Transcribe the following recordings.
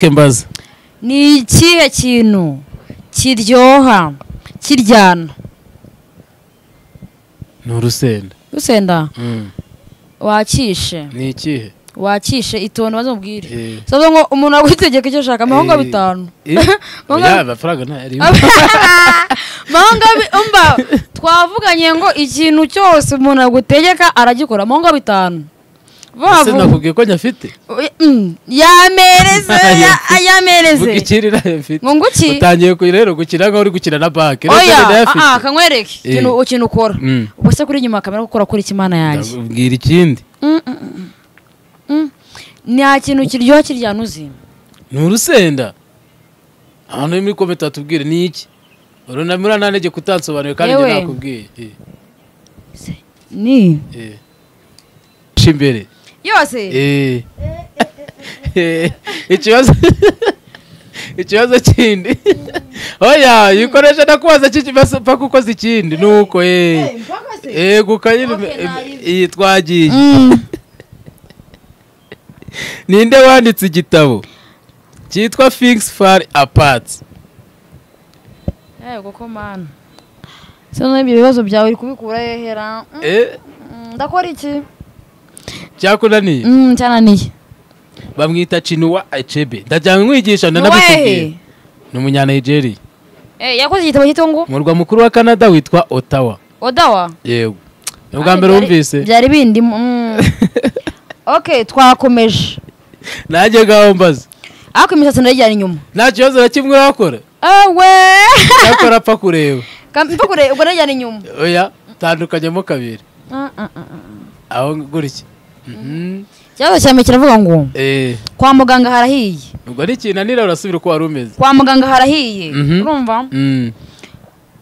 Kembaza ni ikihe kintu kiryoha kiryana? ni urusenda. Rusenda wakishe Ni ikihe? wakishe itono bazomubwire sabazo ngo umuntu agwitegeka icyo shaka mahonga 5 oya amafaranga ntari mahonga umba twavuganye ngo ikintu cyose umuntu agutegeka aragikora mahonga 5 Ese nakubwiye ko nyafite yamereze Bugikirira mfite ngo nguki utangiye rero gukira ngo uri gukina na bank oya kanywereke ikintu ukora ubuse kuri nyuma kamera gukora kuri kimana yanjye ubwira ikindi ni ikintu kiryoha kiryana uzima ni urusenda hano muri comment atubwire ni iki urona muri nanege kutansobanura kandi nje nakubwiye ni shimbere yose ikibazo kindi oya yikoresha nakubaza kikibazo paka ukoze ikindi nuko gukayire twagiye ninde wanditse igitabo cyitwa Things Fall Apart? Goko man sano ibyo bibazo byawe uri kubikura yehera ndakora iki cyakunaniye cyananiye bamwita Chinua Achebe ndajyanye nkwigisha ndanabivugiye ni umunya Nigeria yakoze igitabo cy'itongo murwa mukuru wa Canada witwa Ottawa yego ubwa mbere wumvise byari bindi okay twakomeje naje gaho mbaza ako imisatsi ndajyana inyuma nta kibazo na kimwe wakora yakora apfa kureba ubwo ndajyana inyuma oya tandukanyemo kabiri aho guriki cyazo cyame kiravuga ngo kwa muganga harahiye ubwo ari kinanira urasubira ko warumeze kwa muganga harahiye urumva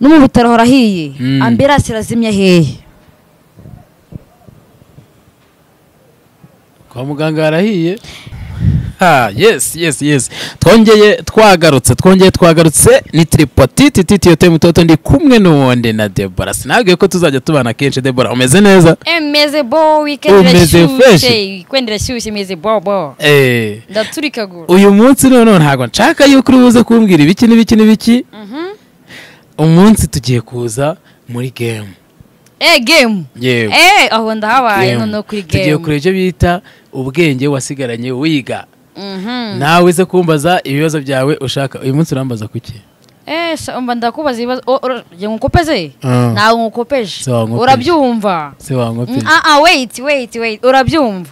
no mu bitaro harahiye ambulance irazimya hehe kwa muganga harahiye yes twongeye twagarutse ni tripotite titi mutoto ndi kumwe n'uwonde na Deborah sinabwiye ko tuzajya tubana kenshi. Deborah umeze neza? Meze bo weekend irashyushye meze bo ndaturikagura uyu munsi none ntago nshaka yuko urubuze kumbwira ibiki umunsi tugiye kuza muri game aho ndahabaye none kuri game tugiye kure icyo bita ubwenge wasigaranye wiga nawe ze kumbaza ibibazo byawe ushaka uyu munsi urambaza kuki umba ndakubaza ibibazo je ngukopeze nawe ngukopeje urabyumva se wankopeje wait urabyumva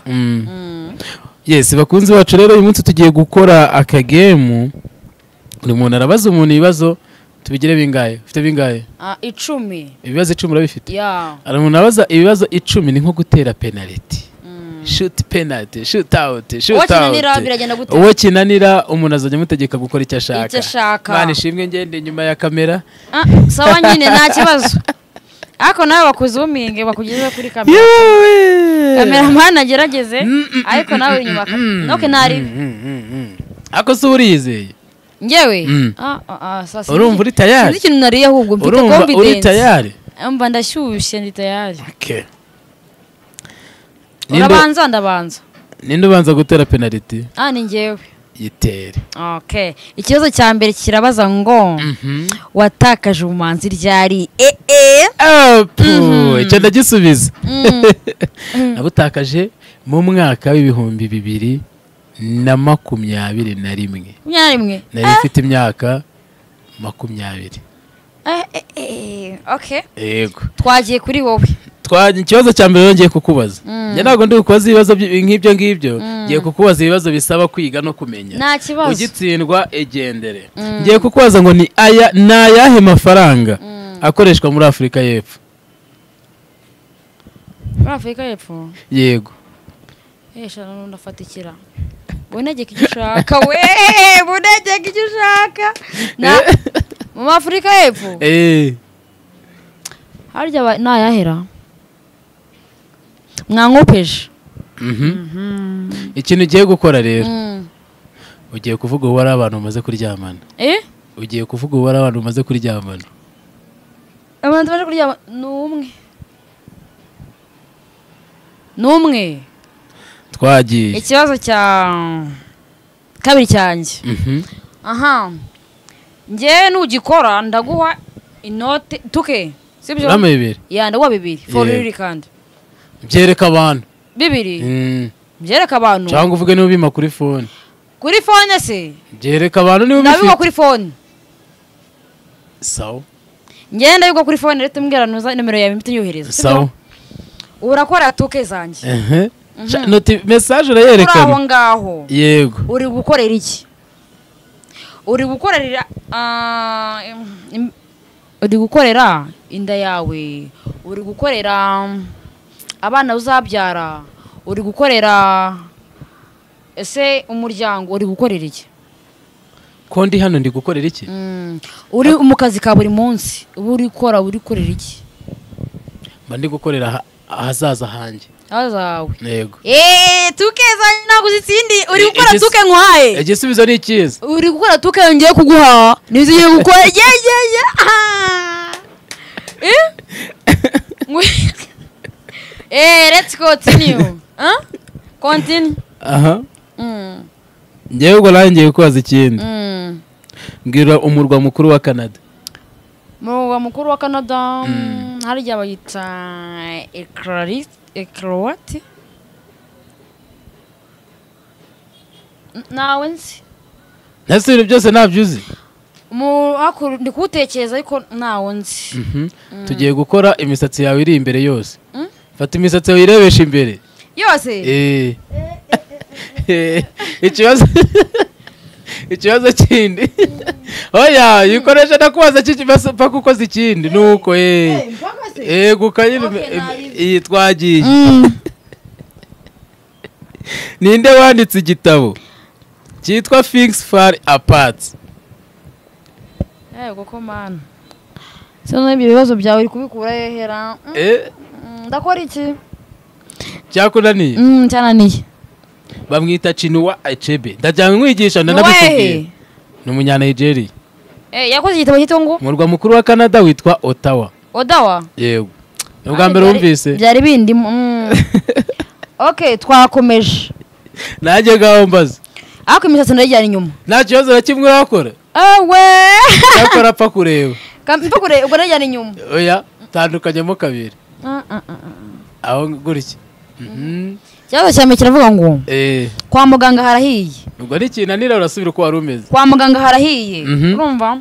yes bakunzi bacu rero uyu munsi tugiye gukora akagemu buri muntu arabaza umuntu ibibazo tubigire bingaye ufite bingaye 10 ibibazo 10 urabifite ari umuntu abaza ibibazo 10 ni nko gutera penalty shoot penalty shoot out uwo kinanira umuntu azajya mutegeka gukora icyo ashaka bana ishimwe ngende nyuma ya kamera sawa nyine nta kibazo ako nawe bakuzuminge bakugeze kuri kamera cameraman agerageze ariko nawe inyuma noke nari ako se uriyizeye ngewe sasa urumva uri tayari sinzi ikintu nariye ahubwo mfite confidence uri tayari mba ndashyushye ndi tayari okay ndabanza ninde ubanza gutera penalty ni ngewe yitere okay ikibazo cya mbere kirabaza ngo watakaje ubumanzi ryari icyo ndagisubiza nabutakaje mu mwaka w'ibihumbi 2021 nari mfite imyaka 20 okay yego twagiye kuri wowe ikibazo cya mbere yongeye kukubaza njye ntabwo ndi kubaza ibibazo nk'ibyo ngiye kukubaza ibibazo bisaba kwiga no kumenya nta kibazo ugitsindwa egendere ngiye kukubaza ngo ni ayahe mafaranga akoreshwa muri Afurika y'Epfo yego shana ndafatikira bunegeka icyo ushaka bunegeka icyo ushaka mu Afurika y'Epfo harya nayahera mwankopeje ikintu ugiye gukora rero ugiye kuvuga uwo ari abantu bamaze kuryamana ugiye kuvuga uwo ari abantu bamaze kuryamana abantu bamaze kuryamana n'umwe twagiye ikibazo kabiri cyanjye aha njye nugikora ndaguha inote tuke sibyo rama 2 ya ndaguha 2 for real kandi byereka abantu 2 byereka abantu cyangwa uvuge niba bima kuri phone se byereka abantu niba bifite nabigo kuri phone sawa ngenda yuko kuri phone rete mbwira nuza numero yawe mpite yohereza sawa urakora tuke zanjye noti message urayerekana aho ngaho yego uri gukorera iki uri gukorera inda yawe uri gukorera abana uzabyara uri gukorera ese umuryango uri gukorera iki ko ndi hano ndi gukorera iki uri mu kazi ka buri munsi uri korera iki mba ndi gukorera ahazaza hanjye azawe yego tukeza naguze ikindi uri gukora tuke nkwaye igisubizo ni ikiza uri gukora tuke ngiye kuguha nizigiye gukora let's continue continue aha ngewe ubwo nanjye kubaza ikindi mbwira umurwa mukuru wa Canada umurwa mukuru wa Canada harya bayita Ecroat nawe nzi nase ibintu byose nabyuzi ndi kutekereza ariko nawe nzi tugiye gukora imisatsi yawe iri imbere yose fata imisatsi yawe irebesha imbere yose ikibazo kindi oya yikoresha nakubaza kikibazo paka ukoze ikindi nuko gukanyira twagiye ninde wanditse igitabo cyitwa Things Fall Apart koko man sino ibyo bibazo byawe uri kubikura hehera ndakora iki cyakunaniye cyananiye bamwita Chinua Achebe ndajyanye nkwigisha ndanabikubwiye ni umunyanigeria yakoze igitabo cy'itongo umurwa mukuru wa Canada witwa Ottawa yego ubwa mbere wumvise byari bindi okay twakomeje najye gaho mbaza ako imisatsi ndajyana inyuma nta kibazo na kimwe wakora yakora apfa kureba ubwo ndajyana inyuma oya tandukanyemo kabiri aho gutya ikibazo cyame kiravuga ngo kwa muganga harahiye ubwo ni kinanira urasubira uko wari umeze kwa muganga harahiye urumva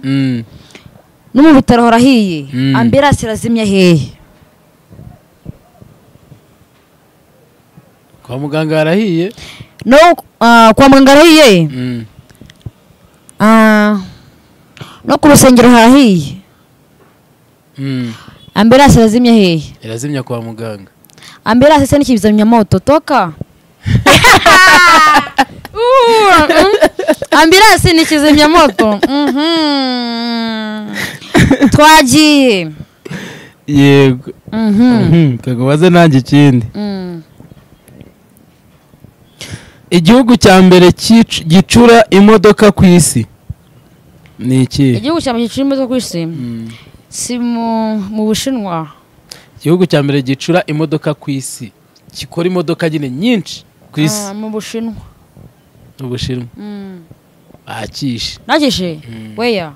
no mu bitaro harahiye ambulance irazimya hehe kwa muganga harahiye no kwa muganga harahiye no ku rusengero harahiye ambulance irazimya hehe irazimya kwa muganga ambulance se nikibizamya moto toka ambulance nikizimya moto twagiye yego kagubaze nanjye ikindi igihugu cya mbere gicura imodoka ku isi ni iki igihugu cya mbere gicura imodoka ku isi si mu Bushinwa igihugu cya mbere gicura imodoka ku isi gikora imodoka nyinshi ku isi mu Bushinwa bakishe nakishe weya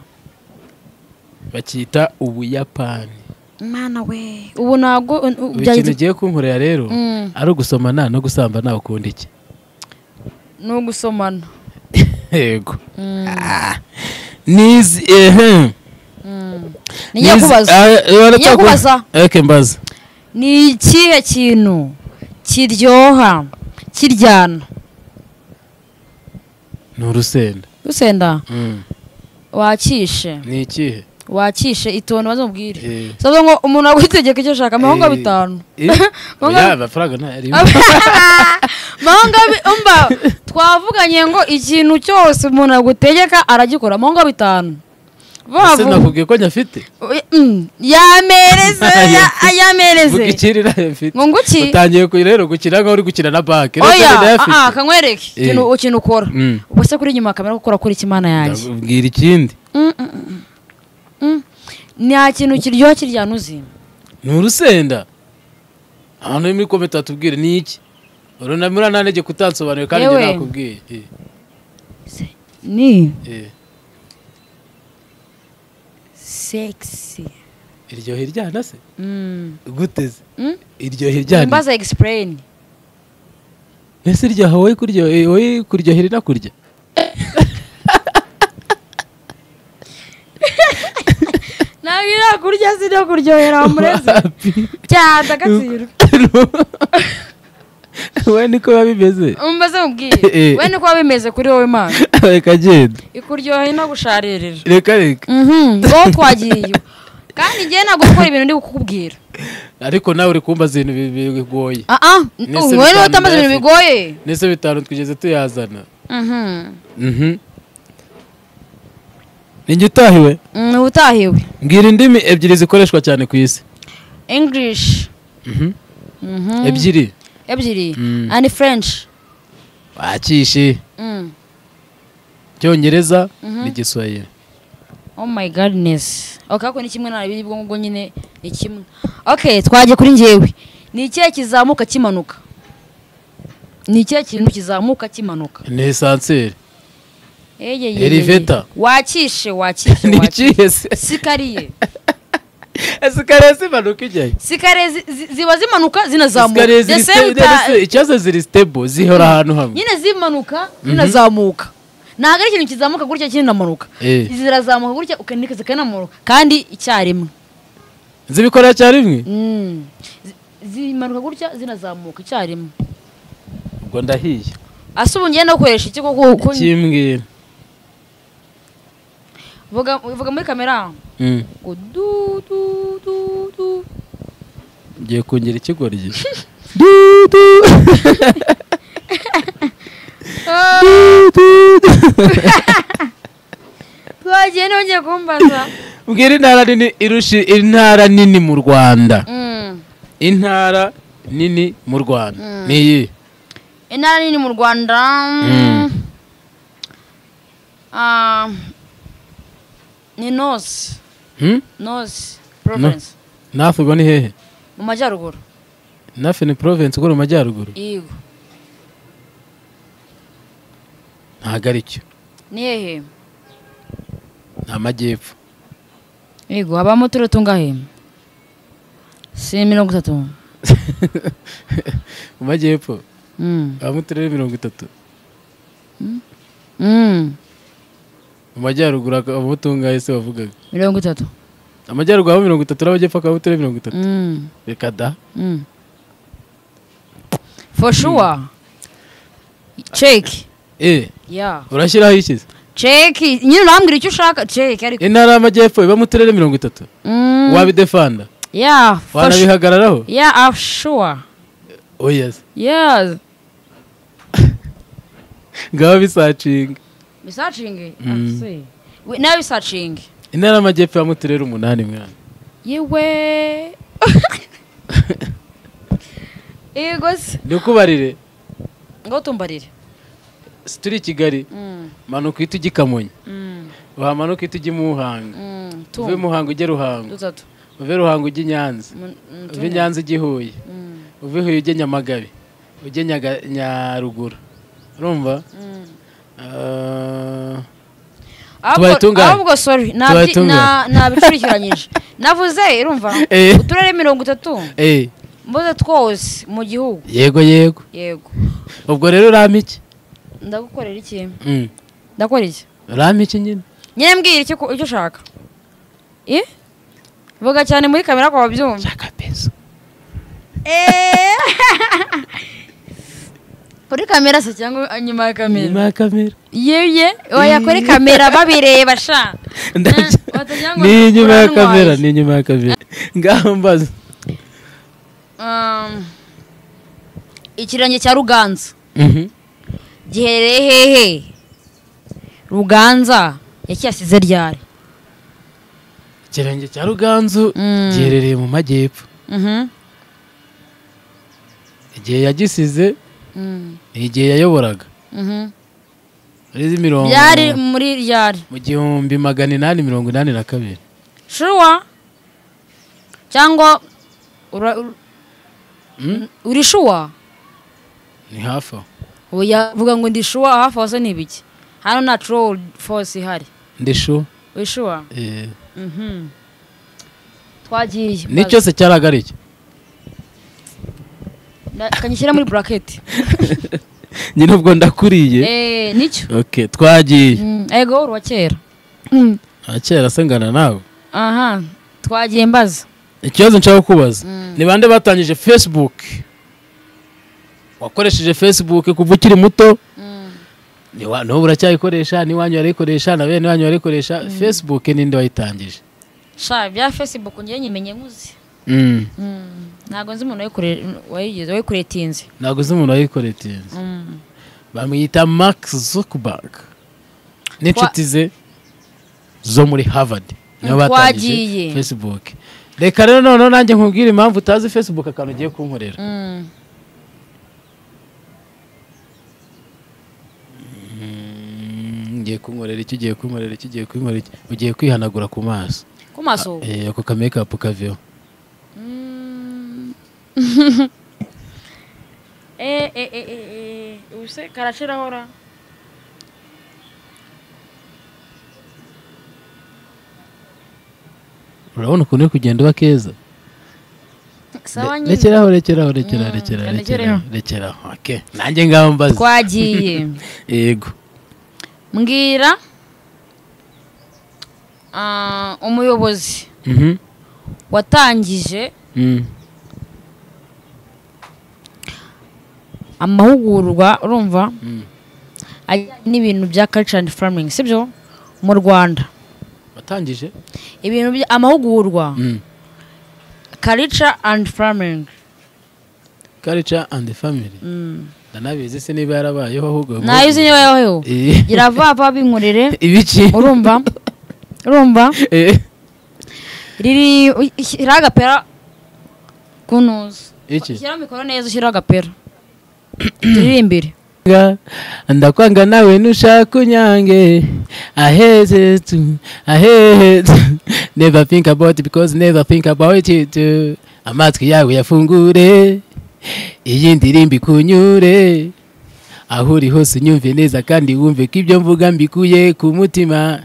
bakita Ubuyapani mana we ubu nago ikintu ugiye kunkorera rero ari ugusomana no gusambana ukunda iki no gusomana yego nizi kubaza mbaza ni ikihe kintu kiryoha kiryana ni urusenda wakishe ni ikihe wakishe itonde bazomubwire sazo ngo umuntu agutegeka icyo shaka mahonga 5 amafaranga ntari mahonga umba twavuganye ngo ikintu cyose umuntu agutegeka aragikora mahonga 5 Ese nakubwiye ko nyafite yamereze ukikirira mfite ngo nguki utangiye rero gukira ngo uri gukina na bank kankwereke ikintu ukora ubose kuri nyuma kamera gukora kuri kimana yanjye ubwira ikindi nta kintu kiryoha kiryana uzi ni urusenda ahantu muri kometa tubwire ni iki urunamira nanege kutansobanura kandi nje nakubwiye ni sexy iryohe ryana se guteze iryohe ryana mbaza explain ese iryoha wowe kuryohera kurya nagira kurya sino kuryohera mureze cyane agatsiro we niko babimeze umbaze mubwire we niko babimeze kuri wowe mana reka genda ikuryohera no gusharirira reka ngo twagiye kandi ngiye ntabwo gukora ibintu ndi kukubwira ariko nawe uri kumbaza ibintu bigoye wowe niba utambaza ibintu bigoye nese bitanu twigeze tuyazana ninjye utahiwe utahiwe mbwira indimi ebyiri zikoreshwa cyane ku isi English ebyiri and French wakishe Cyongereza n'igiswahili oh my godness okay ko ni kimwe na bibiri bwo ngo nyine ni kimwe okay twaje kuri ngewe ni ikihe kizamuka kimanuka ni ikihe kintu kizamuka kimanuka ni esanseri eleveta wakishe ni ikihe se sikariye sikariye zimanuka ijyayo sikariye ziba zimanuka zinazamuka ikibazo ziri stable zihora ahantu hamwe nyine zimanuka zinazamuka ntabwo ari ikintu kizamuka gutya kinamanuka zirazamuka gutya ukanika zikanamuka kandi icyarimwe zibikora cyarimwe zimanuka gutya zinazamuka icyarimwe ubwo ndahiye ase ubu ngenda gukoresha iki koko kimbwira vuga muri kamera ngo du du du du ngiye kongera ikigoryi twagiye nongeye kumbaza mbwira intara nini irusha intara nini mu Rwanda intara nini mu Rwanda ni iyi intara nini mu Rwanda ni North province North ubwo ni hehe mu majyaruguru North ni province ubwo mu majyaruguru yego ntago ari cyo ni hehe nta majyepfo yego habamo turere tungahe si 30 mu majyepfo habamo turere 30 mu majyaruguru habamo tungahe se wavugaga 30 amajyaruguru habamo 30 n'amajyepfo habamo turere 30 reka da for sure check yeah urashyiraho ikize check nyine urambwira icyo ushaka check ariko intara y'amajyepfo ibamo turere 30 wabidefanda yeah wanabihagararaho yeah sure oh yes ngaho bisacinga nawe bisacinga intara y'amajyepfo ibamo turere 8 mwana yewe ego se ndikubarire ngo tumbarire turi Kigali manuka uhita ujya Kamonyi uhamanuka uhita ujya Muhanga uve Muhanga ujya Ruhango uve Ruhango ujya Nyanza uve Nyanza ujya Huye uve Huye ujya Nyamagabe ujya Nyaruguru urumva ahubwo sorry nabicurikiranyije navuze urumva uturere 30 mboze twose mu gihugu yego ubwo rero urama iki ndagukorera iki ndakora iki urama iki nyine mbwira icyo ushaka vuga cyane muri kamera kwa babyumva shaka peso kuri kamera se cyangwa nyuma ya kamera nyuma ya kamera oya kuri kamera babireba sha ni nyuma ya kamera ngaho mbaza ikirange cya Ruganza giherereye hehe Ruganza yacyasize ryari ikirenge cya Ruganzu giherereye mu majyepfo igihe yagisize igihe yayoboraga byari muri ryari mu 1882 shuwa cyangwa uri shuwa ni hafi oya vuga ngo ndi shuwa hafi wase nibiki hano natural force ihari ndishu wishuwa twagiye ni cyose cyaragarike kanyishyira muri bracket nyine ubwo ndakuriye nicyo okay twagiye ego urwa kera akera sengana nawe twagiye mbaza ikibazo nshaka kubaza ni bande batangije Facebook wakoresheje Facebook kuva ukiri muto no buracyayikoresha ni wanyu yarikoresha na bene wanyu yarikoresha Facebook ninde wayitangije sha bya Facebook ngiye nyimenye nkuzi ntago nzi umuntu wayikuretinze ntago nzi umuntu wayikuretinze bamwita Mark Zuckerberg n'inshuti ze zo muri Harvard niyo batangije Facebook reka rero none nanjye nkubwira impamvu utazi Facebook akantu ugiye kunkorera ngiye kunkorera iki ugiye kwihanagura ku maso ako ka makeup kaveho use karashiraho ra urabona ukuntu uri kugenda uba keza rekeraho okay nanjye ngaho mbaza twagiye yego mbwira umuyobozi watangije amahugurwa urumva n'ibintu bya culture and farming sibyo mu Rwanda watangije ibintu amahugurwa culture and farming ndanabizi se niba yarabayeho ahubwo nayizi niba yabayeho giravava binkorere ibiki urumva riri iragapera kunuza shyira mikoro neza ushyira agapera riri imbere ndakwanga nawe nushaka unyange aheze never think about it because never think about it amatwi yawe yafungure iyi ndirimbo ikunyure aho uri hose unyumve neza kandi wumve ko ibyo mvuga mbikuye ku mutima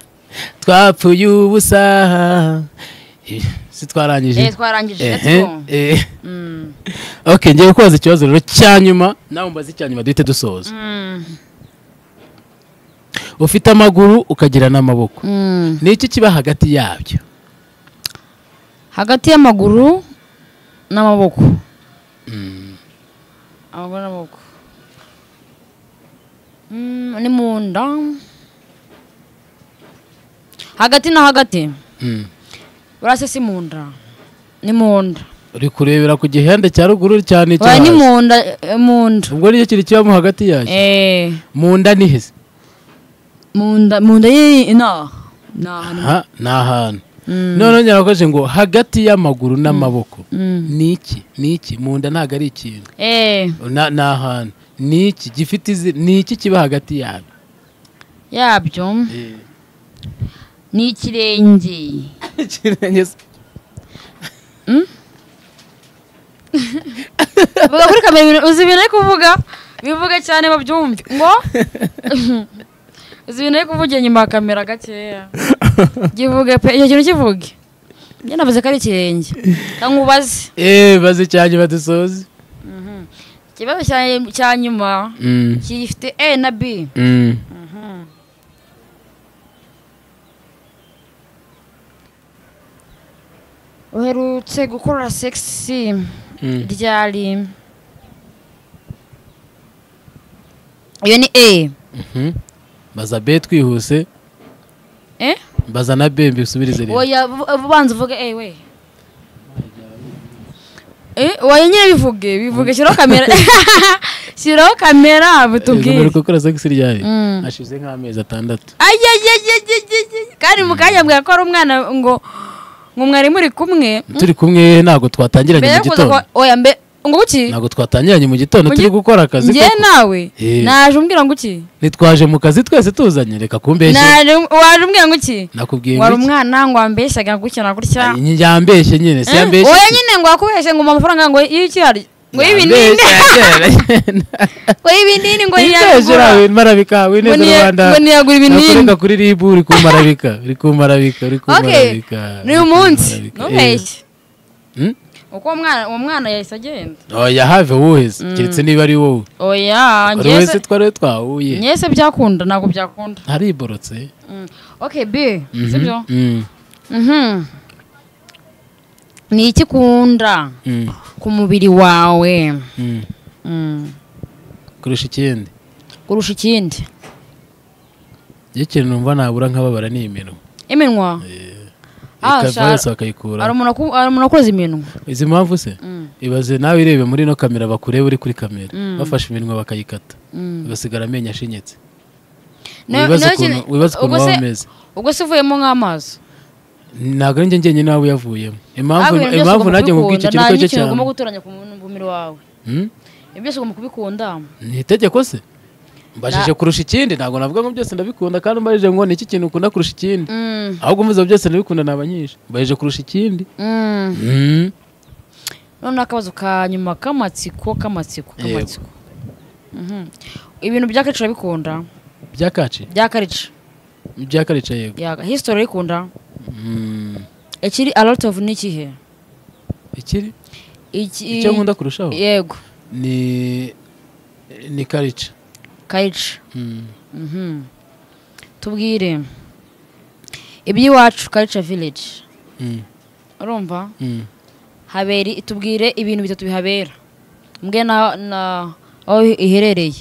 twapfuye ubusa si twarangije okay ngiye kubaza ikibazo rero cyanyuma nawe mbaza icyanyuma duhite dusoza ufite amaguru ukagira n'amaboko ni iki kiba hagati yabyo hagati y'amaguru n'amaboko amaguru n'amaboko ni mu nda hagati na hagati urase si mu nda ni mu nda uri kurebera ku gihande cya ruguru cyane cyane ni mu nda ubwo niyo kiri kibamo hagati yacyo mu nda ni hese mu nda ni ahantu none nyarakoje ngo hagati y'amaguru n'amaboko ni iki mu nda ntago ari ikintu ni ahantu ni iki gifite ni iki kiba hagati yabyo ni ikirenge vuga kuri kamera uzi ibintu ari kuvuga bivuga cyane babyumve ngo uzi ibintu ari kuvugira inyuma ya kamera gakeya givuge pe icyo kintu kivuge njye navuze ko ari ikirenge kankubaze baze cyane badusoze ikibazo cya nyuma gifite A na B uherutse gukora sexy ryari iyo ni A baza B twihuse baza na B mbisubirize rero oya banza uvuge A we oya nyine bivuge shyiraho kamera butubwire gukora sexy ryari ashize nk'amezi 6 kandi mukanya mbwira ko ari umwana ngo mwari muri kumwe turi kumwe ntago twatangiranye mu gitondo oya mbe ngo uki ntago twatangiranye mu gitondo turi gukora akazi ngiye nawe naje umbwira ngo uki nitwaje mu kazi twese tuzanye reka kumbeshye waje umbwira ngo uki nakubwiye ngo wari umwana ngo ambeshyaga gutya na gutya yambeshye nyine se yambeshye oya nyine ngo akubeshye ngo amafaranga ngo iki hari ngo ibinini ngo ibinini ngo yagura marabika wineza Rwanda ngo niyagura ibinini nakoreka kuri ribu uri ku marabika n'uyu munsi nubeshye uko umwana yahise agenda oya have wuheze kiretse niba ari wowe oya wese twari twahuye nyese byakunda ntabwo byakunda hariborotse okay b sibyo ni iki kunda ku mubiri wawe kurusha ikindi ikintu numva nabura nk'ababara ni iminwa ikava yose bakayikura hari umuntu akoze iminwa izi mpamvu se ibaze nawe irebe muri no kamera bakureba uri kuri kamera bafashe iminwa bakayikata ugasigara amenyo ashinyetse wibaze ukuntu waba umeze ubwo se uvuyemo nk'amazi ntabwo ari njye njyenyine nawe uyavuyemo impamvu najya mu bw'icyo kintu cyo cyane ugomba gutoranya ku mubiri wawe ibyo byose ugomba kubikunda ni itegeko se mbajije kurusha ikindi ntabwo navuga ngo byose ndabikunda kandi mbajije ngo ni iki kintu ukunda kurusha ikindi ahubwo mvuze byose ndabikunda nabanyisha mbajije kurusha ikindi none akabazo ka nyuma k'amatsiko ibintu bya karica urabikunda bya karica yego history urayikunda ikiri a lot of ni ikihe icyo nkunda kurushaho yego ni karica tubwire iby'iwacu Culture Village urumva tubwire ibintu bitatu bihabera mbwe na aho iherereye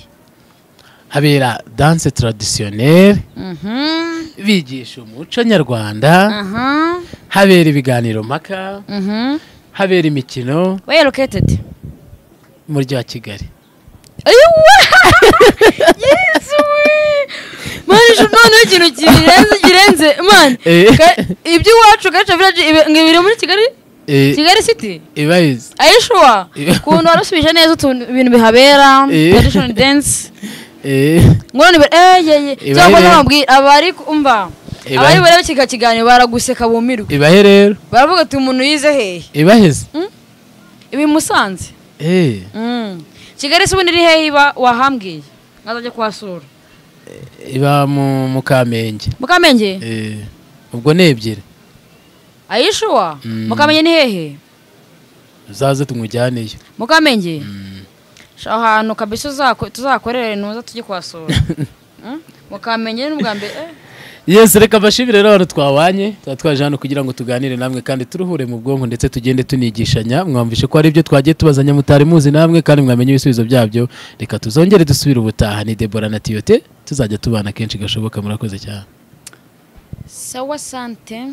habera danse traditionnelle bigisha umuco nyarwanda habera ibiganiro mpaka habera imikino we located mu mujyi wa Kigali Yesu manisho none ikintu kirenze man iby'iwacu Culture Village ngibire muri Kigali City ibayize ayishwa kuntu warasubije neza ibintu bihabera traditional dance ngone cyangwa nababwira abari umva abari bare kiganiro baraguseka bumirwe ibahe rero baravuga ati umuntu yize hehe ibaheze ibi Musanze Kigali se ubundi iri hehe iba wahambwiye nkazajya kuhasura iba mu Kamenge ubwo ni ebyiri ayishwa mu Kamenge ni hehe uzaze tumujyaneyo mu Kamenge shaho ahantu kabisa tuzakorera nuza tujye kuhasura mu Kamenge n'ubwa mbere Yes, reka bashimire rero abantu twabanye twaje hano kugira ngo tuganire namwe kandi turuhure mu bwonko ndetse tugende tunigishanya mwamvishe ko ari ibyo twagiye tubazanya mutari muzi namwe kandi mwamenye ibisubizo byabyo reka tuzongere dusubira ubutaha ni Deborah na Tiote tuzajya tubana kenshi gashoboka murakoze cyane sawa sante